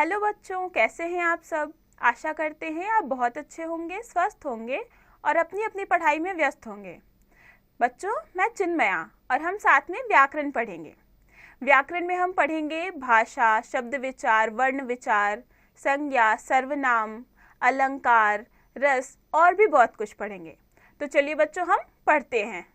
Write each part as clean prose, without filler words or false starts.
Hello बच्चों, कैसे हैं आप सब। आशा करते हैं आप बहुत अच्छे होंगे, स्वस्थ होंगे और अपनी अपनी पढ़ाई में व्यस्त होंगे। बच्चों, मैं चिन्मया और हम साथ में व्याकरण पढ़ेंगे। व्याकरण में हम पढ़ेंगे भाषा, शब्द विचार, वर्ण विचार, संज्ञा, सर्वनाम, अलंकार, रस और भी बहुत कुछ पढ़ेंगे। तो चलिए बच्चों, हम पढ़ते हैं।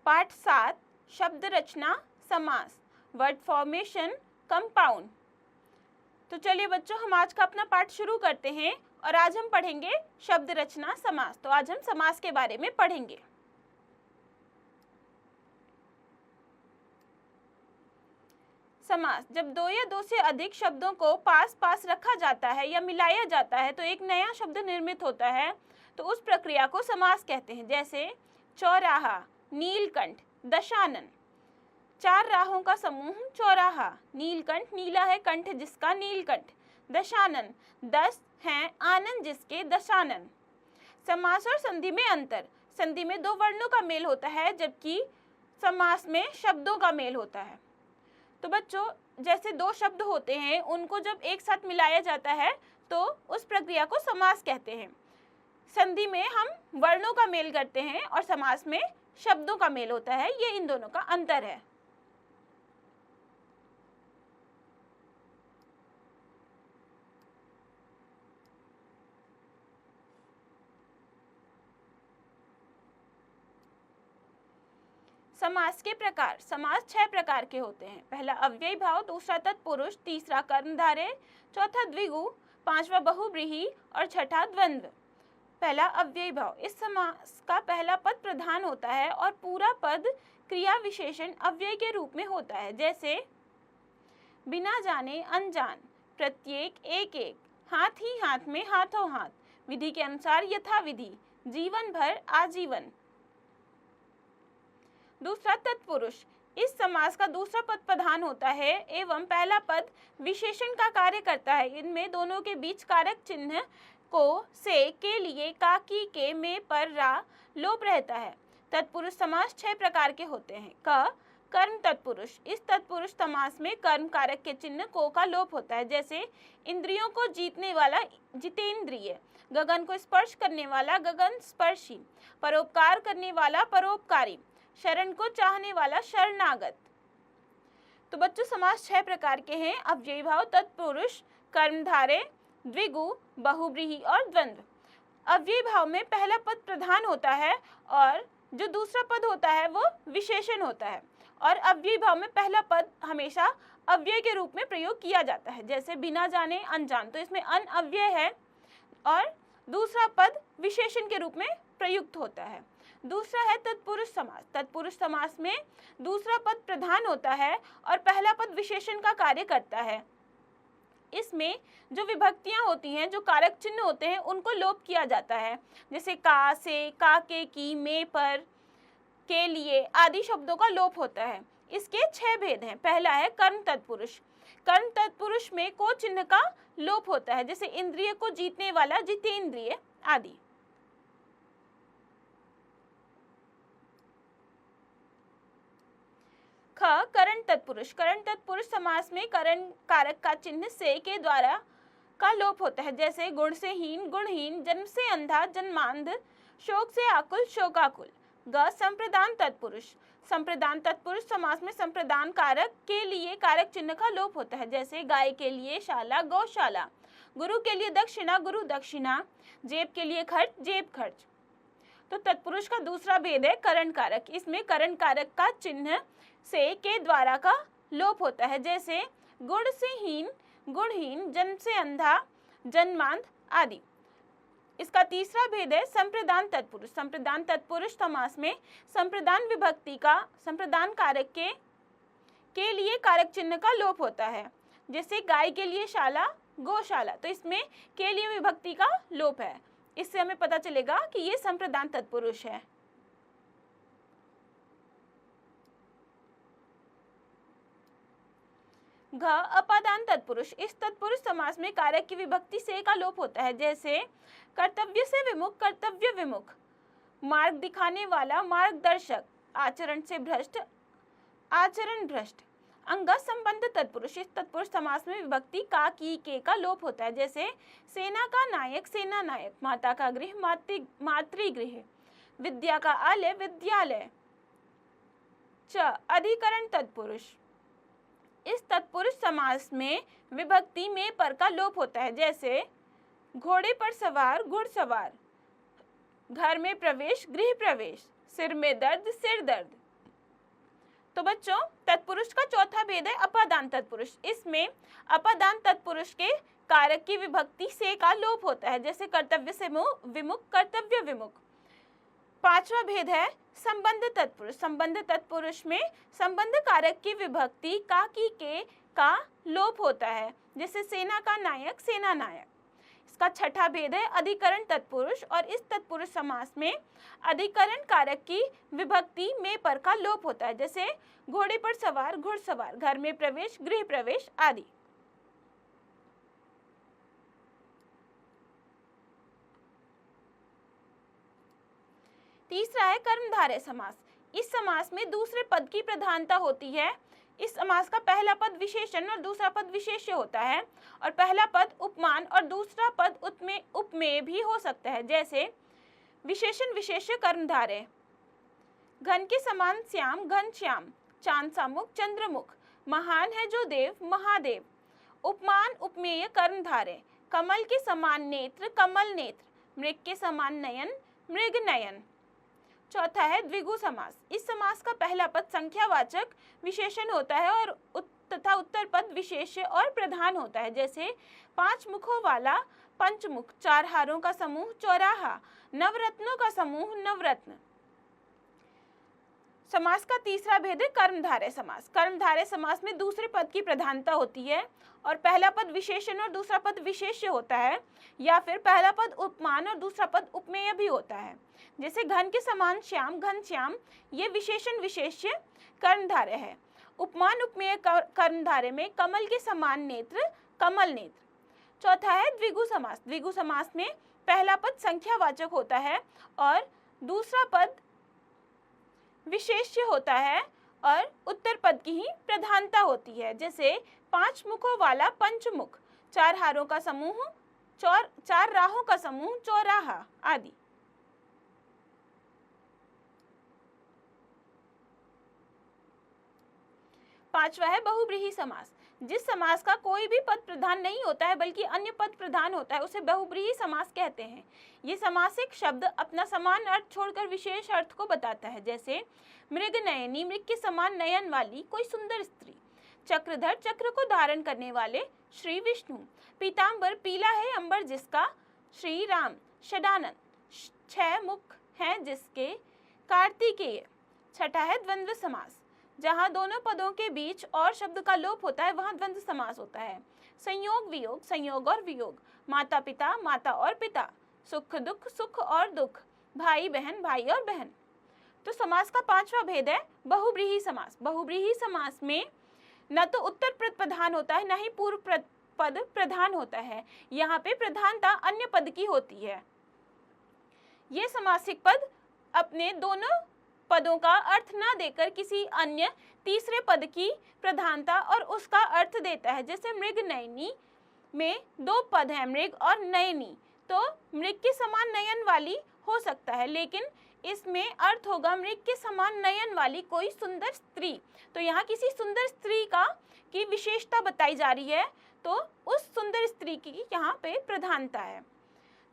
पाठ 7, शब्द रचना, समास, वर्ड फॉर्मेशन, कंपाउंड। तो चलिए बच्चों, हम आज का अपना पाठ शुरू करते हैं और आज हम पढ़ेंगे शब्द रचना, समास। तो आज हम समास के बारे में पढ़ेंगे। समास, जब दो या दो से अधिक शब्दों को पास पास रखा जाता है या मिलाया जाता है तो एक नया शब्द निर्मित होता है, तो उस प्रक्रिया को समास कहते हैं। जैसे चौराहा, नीलकंठ, दशानन। चार राहों का समूह चौराहा। नीलकंठ, नीला है कंठ जिसका नीलकंठ। दशानन, 10 हैं आनंद जिसके दशानन। समास और संधि में अंतर। संधि में दो वर्णों का मेल होता है जबकि समास में शब्दों का मेल होता है। तो बच्चों, जैसे दो शब्द होते हैं उनको जब एक साथ मिलाया जाता है तो उस प्रक्रिया को समास कहते हैं। संधि में हम वर्णों का मेल करते हैं और समास में शब्दों का मेल होता है। ये इन दोनों का अंतर है। समास के प्रकार। समास 6 प्रकार के होते हैं। पहला अव्ययी भाव, दूसरा तत्पुरुष, तीसरा कर्मधारय, चौथा द्विगु, पांचवा बहुव्रीहि और छठा द्वंद्व। पहला अव्ययी भाव। इस समास का पहला पद प्रधान होता है और पूरा पद क्रिया विशेषण अव्यय के रूप में होता है। जैसे बिना जाने अनजान, प्रत्येक एक एक, हाथ ही हाथ में हाथों हाथ, विधि के अनुसार यथा विधि, जीवन भर आजीवन। दूसरा तत्पुरुष। इस समास का दूसरा पद प्रधान होता है एवं पहला पद विशेषण का कार्य करता है। इनमें दोनों के बीच कारक चिन्ह को, से, के लिए, का, की, के, में, पर, रा लोप रहता है। तत्पुरुष समास 6 प्रकार के होते हैं। क, कर्म तत्पुरुष। इस तत्पुरुष समास में कर्म कारक के चिन्ह को का लोप होता है। जैसे इंद्रियों को जीतने वाला जितेंद्रिय, गगन को स्पर्श करने वाला गगन स्पर्शी, परोपकार करने वाला परोपकारी, शरण को चाहने वाला शरणागत। तो बच्चों, समास 6 प्रकार के हैं। अव्ययी भाव, तत्पुरुष, कर्मधारय, द्विगु, बहुव्रीहि और द्वंद्व। अव्ययी भाव में पहला पद प्रधान होता है और जो दूसरा पद होता है वो विशेषण होता है। और अव्ययी भाव में पहला पद हमेशा अव्यय के रूप में प्रयोग किया जाता है। जैसे बिना जाने अनजान, तो इसमें अन अव्यय है और दूसरा पद विशेषण के रूप में प्रयुक्त होता है। दूसरा है तत्पुरुष समास। तत्पुरुष समास में दूसरा पद प्रधान होता है और पहला पद विशेषण का कार्य करता है। इसमें जो विभक्तियां होती हैं, जो कारक चिन्ह होते हैं, उनको लोप किया जाता है। जैसे का, से, का, के, की, में, पर, के लिए आदि शब्दों का लोप होता है। इसके 6 भेद हैं। पहला है कर्म तत्पुरुष। कर्म तत्पुरुष में को चिन्ह का लोप होता है। जैसे इंद्रिय को जीतने वाला जितेंद्रिय आदि। ख, करण तत्पुरुष। करण तत्पुरुष समास में करण कारक का चिन्ह से के द्वारा का लोप होता है। जैसे गुण से हीन गुणहीन, जन्म से अंधा जन्मांध, शोक से आकुल शोकाकुल। ग, संप्रदान तत्पुरुष। संप्रदान तत्पुरुष समास में संप्रदान कारक के लिए कारक चिन्ह का लोप होता है। जैसे गाय के लिए शाला गौशाला, गुरु के लिए दक्षिणा गुरु दक्षिणा, जेब के लिए खर्च जेब खर्च। तो तत्पुरुष का दूसरा भेद है करण कारक। इसमें करण कारक का चिन्ह से के द्वारा का लोप होता है। जैसे गुण से हीन गुणहीन, जन्म से अंधा जन्मांध आदि। इसका तीसरा भेद है संप्रदान तत्पुरुष। संप्रदान तत्पुरुष समास में संप्रदान विभक्ति का संप्रदान कारक के लिए कारक चिन्ह का लोप होता है। जैसे गाय के लिए शाला गौशाला, तो इसमें के लिए विभक्ति का लोप है। इससे हमें पता चलेगा कि ये संप्रदान तत्पुरुष है। घ, अपादान तत्पुरुष। इस तत्पुरुष समास में कारक की विभक्ति से का लोप होता है। जैसे कर्तव्य से विमुख कर्तव्य विमुख, मार्ग दिखाने वाला, मार्गदर्शक, आचरण से भ्रष्ट, आचरण भ्रष्ट। अंगत संबंध तत्पुरुष, इस तत्पुरुष समास में विभक्ति का, की, के का लोप होता है। जैसे सेना का नायक, सेना नायक, माता का गृह, मातृगृह, विद्या का आलय, विद्यालय। अधिकरण तत्पुरुष, इस तत्पुरुष समास में विभक्ति में पर का लोप होता है। जैसे घोड़े पर सवार, घुड़सवार, घर में प्रवेश, गृह प्रवेश, सिर में दर्द, सिर दर्द। तो बच्चों, तत्पुरुष का चौथा भेद है अपादान तत्पुरुष। इसमें अपादान तत्पुरुष के कारक की विभक्ति से का लोप होता है। जैसे कर्तव्य से विमुख, कर्तव्य विमुख। पांचवा भेद है संबंध तत्पुरुष। संबंध तत्पुरुष में संबंध कारक की विभक्ति का, की, के का लोप होता है। जैसे सेना का नायक, सेना नायक। इसका छठा भेद है अधिकरण तत्पुरुष, और इस तत्पुरुष समास में अधिकरण कारक की विभक्ति में पर का लोप होता है। जैसे घोड़े पर सवार, घुड़सवार, घर में प्रवेश, गृह प्रवेश आदि। तीसरा है कर्मधारय समास। इस समास में दूसरे पद की प्रधानता होती है। इस समास का पहला पद विशेषण और दूसरा पद विशेष्य होता है, और पहला पद उपमान और दूसरा पद उपमेय भी हो सकता है। जैसे विशेषण विशेष्य कर्मधारय, घन के समान श्याम, घनश्याम, चांद सा मुख, चंद्रमुख, महान है जो देव, महादेव। उपमान उपमेय कर्मधारय, कमल के समान नेत्र, कमल नेत्र, मृग के समान नयन, मृग नयन। चौथा है द्विगु समास। इस समास का पहला पद संख्यावाचक विशेषण होता है और तथा उत्तर पद विशेष्य और प्रधान होता है। जैसे पांच मुखों वाला, पंचमुख, चार हारों का समूह, चौराहा, नवरत्नों का समूह, नवरत्न। समास का तीसरा भेद है कर्मधारय समास। कर्मधारय समास में दूसरे पद की प्रधानता होती है और पहला पद विशेषण और दूसरा पद विशेष्य होता है, या फिर पहला पद उपमान और दूसरा पद उपमेय भी होता है। जैसे घन के समान श्याम, घनश्याम, ये विशेषण विशेष्य कर्मधारय है। उपमान उपमेय कर्मधारय में कमल के समान नेत्र, कमल नेत्र। चौथा है द्विगु समास। द्विगु समास में पहला पद संख्यावाचक होता है और दूसरा पद विशेष्य होता है और उत्तर पद की ही प्रधानता होती है। जैसे पांच मुखों वाला, पंचमुख, चार हारों का समूह, चार राहों का समूह, चौराहा आदि। पांचवा है बहुब्रीहि समास। जिस समास का कोई भी पद प्रधान नहीं होता है बल्कि अन्य पद प्रधान होता है, उसे बहुब्रीहि समास कहते हैं। ये समासिक शब्द अपना समान अर्थ छोड़कर विशेष अर्थ को बताता है। जैसे मृग नयनी, मृग के समान नयन वाली कोई सुंदर स्त्री। चक्रधर, चक्र को धारण करने वाले श्री विष्णु। पीतांबर, पीला है अंबर जिसका, श्री राम। षडानन, छह मुख हैं जिसके, कार्तिकेय। छठा है द्वंद्व समास। जहाँ दोनों पदों के बीच और शब्द का लोप होता है वहाँ द्वंद्व समास होता है। संयोग वियोग, संयोग और वियोग, माता पिता, माता और पिता, सुख दुख, सुख और दुख, भाई बहन, भाई और बहन। तो समास का पांचवा भेद है बहुब्रीहि समास। बहुब्रीहि समास में न तो उत्तर पद प्रधान होता है, न ही पूर्व पद प्रधान होता है। यहाँ पे प्रधानता अन्य पद की होती है। ये समासिक पद अपने दोनों पदों का अर्थ न देकर किसी अन्य तीसरे पद की प्रधानता और उसका अर्थ देता है। जैसे मृग नयनी में दो पद हैं, मृग और नयनी, तो मृग के समान नयन वाली हो सकता है, लेकिन इसमें अर्थ होगा मृग के समान नयन वाली कोई सुंदर स्त्री। तो यहाँ किसी सुंदर स्त्री की विशेषता बताई जा रही है, तो उस सुंदर स्त्री की यहाँ पे प्रधानता है।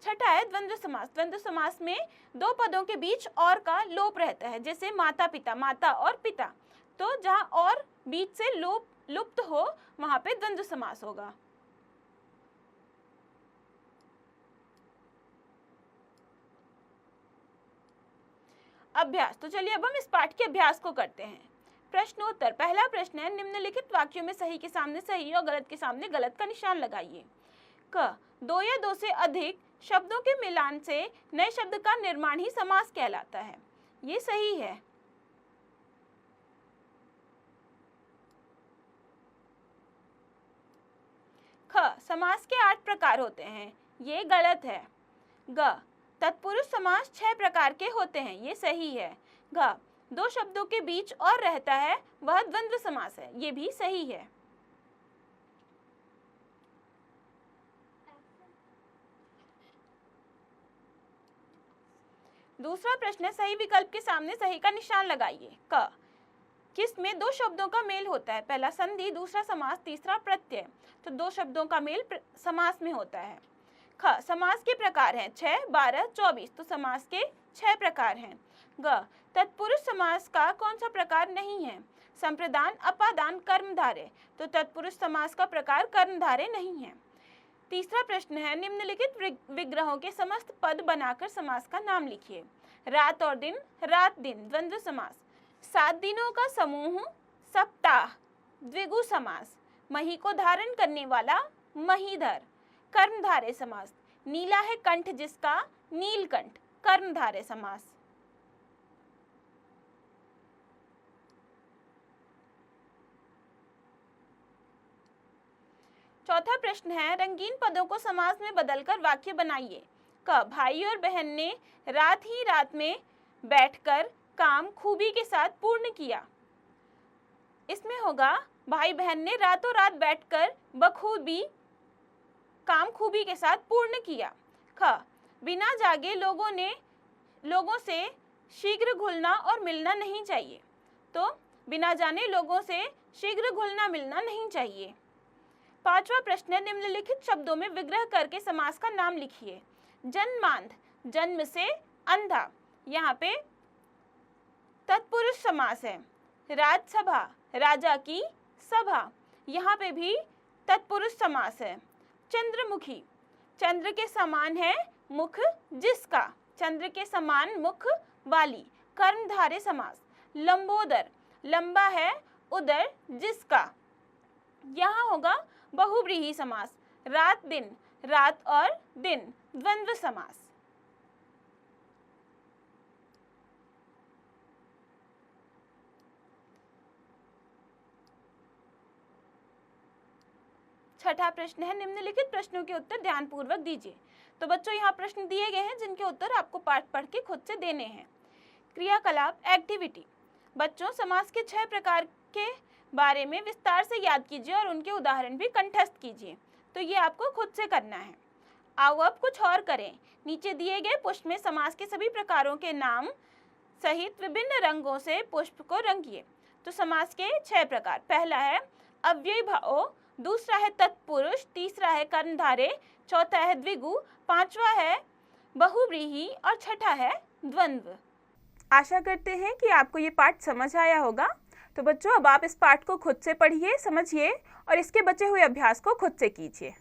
छठा है द्वंद्व समास। द्वंद्व समास में दो पदों के बीच और का लोप रहता है। जैसे माता पिता, माता और पिता, तो जहाँ और बीच से लुप्त हो वहां पे द्वंद्व समास होगा। अभ्यास। तो चलिए अब हम इस पाठ के अभ्यास को करते हैं। प्रश्नोत्तर। पहला प्रश्न है, निम्नलिखित वाक्यों में सही के सामने सही और गलत के सामने गलत का निशान लगाइए। क, दो या दो से अधिक शब्दों के मिलान से नए शब्द का निर्माण ही समास कहलाता है। ये सही है। ख, समास के 8 प्रकार होते हैं। ये गलत है। ग, तत्पुरुष समास 6 प्रकार के होते हैं, ये सही है। घ, 2 शब्दों के बीच और रहता है वह द्वंद्व समास है, ये भी सही है। दूसरा प्रश्न है, सही विकल्प के सामने सही का निशान लगाइए। क, किसमें 2 शब्दों का मेल होता है? पहला संधि, दूसरा समास, तीसरा प्रत्यय। तो 2 शब्दों का मेल समास में होता है। ख, समास के प्रकार हैं 6, 12, 24, तो समास के 6 प्रकार हैं। ग, तत्पुरुष समास का कौन सा प्रकार नहीं है? संप्रदान, अपादान, कर्मधारय, तो तत्पुरुष समास का प्रकार कर्मधारय नहीं है। तीसरा प्रश्न है, निम्नलिखित विग्रहों के समस्त पद बनाकर समास का नाम लिखिए। रात और दिन, रात दिन, द्वंद्व समास। 7 दिनों का समूह, सप्ताह, द्विगु समास। मही को धारण करने वाला, महीधर, कर्मधारय समास। नीला है कंठ जिसका, नीलकंठ, कर्मधारय समास। चौथा प्रश्न है, रंगीन पदों को समास में बदलकर वाक्य बनाइए। क, भाई और बहन ने रात ही रात में बैठकर काम खूबी के साथ पूर्ण किया। इसमें होगा, भाई बहन ने रातों रात बैठकर बखूबी काम खूबी के साथ पूर्ण किया। ख, बिना जागे लोगों से शीघ्र घुलना और मिलना नहीं चाहिए, तो बिना जाने लोगों से शीघ्र घुलना मिलना नहीं चाहिए। पांचवा प्रश्न है, निम्नलिखित शब्दों में विग्रह करके समास का नाम लिखिए। जन्मांध, जन्म से अंधा, यहाँ पे तत्पुरुष समास है। राजसभा, राजा की सभा, यहाँ पे भी तत्पुरुष समास है। चंद्रमुखी, चंद्र के समान है मुख जिसका, चंद्र के समान मुख वाली, कर्मधारय समास। लंबोदर, लंबा है उदर जिसका, यहाँ होगा बहुव्रीहि समास। रात दिन, रात और दिन, द्वंद्व समास। छठा प्रश्न है, निम्नलिखित प्रश्नों के उत्तर ध्यानपूर्वक दीजिए। तो बच्चों, यहाँ प्रश्न दिए गए हैं जिनके उत्तर आपको पाठ पढ़ के खुद से देने हैं। क्रियाकलाप, एक्टिविटी। बच्चों, समास के 6 प्रकार के बारे में विस्तार से याद कीजिए और उनके उदाहरण भी कंठस्थ कीजिए। तो ये आपको खुद से करना है। आओ अब कुछ और करें। नीचे दिए गए पुष्प में समास के सभी प्रकारों के नाम सहित विभिन्न रंगों से पुष्प को रंगिए। तो समास के 6 प्रकार, पहला है अव्ययी भाव, दूसरा है तत्पुरुष, तीसरा है कर्मधारय, चौथा है द्विगु, पांचवा है बहुव्रीहि और छठा है द्वंद्व। आशा करते हैं कि आपको ये पाठ समझ आया होगा। तो बच्चों, अब आप इस पाठ को खुद से पढ़िए, समझिए और इसके बचे हुए अभ्यास को खुद से कीजिए।